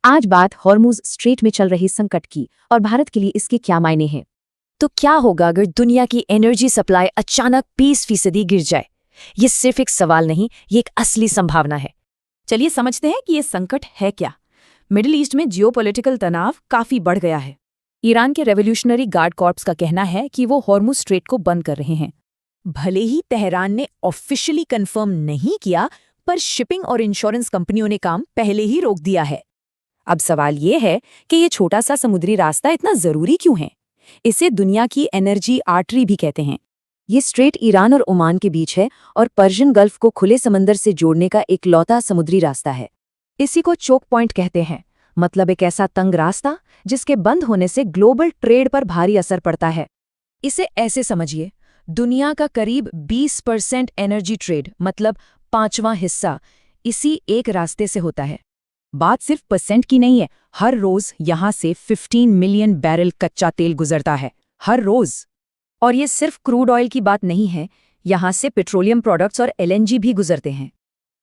आज बात Hormuz strait में चल रही संकट की और भारत के लिए इसके क्या मायने हैं। तो क्या होगा अगर दुनिया की एनर्जी सप्लाई अचानक 20% गिर जाए? ये सिर्फ एक सवाल नहीं, ये एक असली संभावना है। चलिए समझते हैं कि ये संकट है क्या। मिडिल ईस्ट में जियोपॉलिटिकल तनाव काफी बढ़ गया है। ईरान के रेवोल्यूशनरी गार्ड कॉर्प्स का कहना है कि वो हॉर्मुज स्ट्रेट को बंद कर रहे हैं। भले ही तेहरान ने ऑफिशियली कंफर्म नहीं किया, पर शिपिंग और इंश्योरेंस कंपनियों ने काम पहले ही रोक दिया है। अब सवाल ये है कि ये छोटा सा समुद्री रास्ता इतना जरूरी क्यों है? इसे दुनिया की एनर्जी आर्टरी भी कहते हैं। ये स्ट्रेट ईरान और ओमान के बीच है और पर्शियन गल्फ को खुले समंदर से जोड़ने का इकलौता समुद्री रास्ता है। इसी को चोक पॉइंट कहते हैं, मतलब एक ऐसा तंग रास्ता जिसके बंद होने से ग्लोबल ट्रेड पर भारी असर पड़ता है। इसे ऐसे समझिए, दुनिया का करीब 20% एनर्जी ट्रेड, मतलब 5वां हिस्सा, इसी एक रास्ते से होता है। बात सिर्फ परसेंट की नहीं है, हर रोज यहां से 15 मिलियन बैरल कच्चा तेल गुजरता है, हर रोज। और ये सिर्फ क्रूड ऑयल की बात नहीं है, यहाँ से पेट्रोलियम प्रोडक्ट्स और एलएनजी भी गुजरते हैं।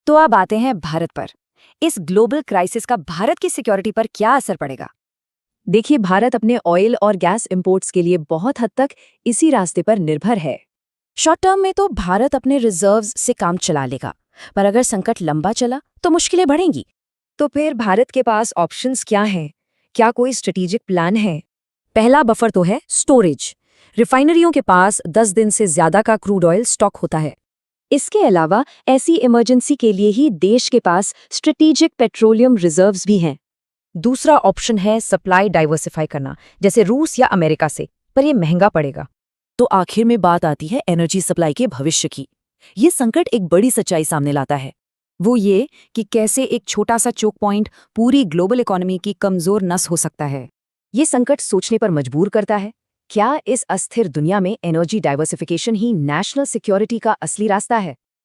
तो अब आते हैं भारत पर। इस ग्लोबल क्राइसिस का भारत की सिक्योरिटी पर क्या असर पड़ेगा? देखिए, भारत अपने ऑयल और गैस इंपोर्ट्स के लिए बहुत हद तक इसी रास्ते पर निर्भर है। शॉर्ट टर्म में तो भारत अपने रिजर्व्स से काम चला लेगा, पर अगर संकट लंबा चला तो मुश्किलें बढ़ेंगी। तो फिर भारत के पास ऑप्शंस क्या हैं? क्या कोई स्ट्रेटेजिक प्लान है? पहला बफर तो है स्टोरेज। रिफाइनरियों के पास 10 दिन से ज्यादा का क्रूड ऑयल स्टॉक होता है। इसके अलावा ऐसी इमरजेंसी के लिए ही देश के पास स्ट्रेटेजिक पेट्रोलियम रिजर्व्स भी हैं। दूसरा ऑप्शन है सप्लाई डाइवर्सिफाई करना, जैसे रूस या अमेरिका से, पर यह महंगा पड़ेगा। तो आखिर में बात आती है एनर्जी सप्लाई के भविष्य की। ये संकट एक बड़ी सच्चाई सामने लाता है, वो ये कि कैसे एक छोटा सा चोक पॉइंट पूरी ग्लोबल इकोनॉमी की कमजोर नस हो सकता है। ये संकट सोचने पर मजबूर करता है, क्या इस अस्थिर दुनिया में एनर्जी डाइवर्सिफिकेशन ही नेशनल सिक्योरिटी का असली रास्ता है?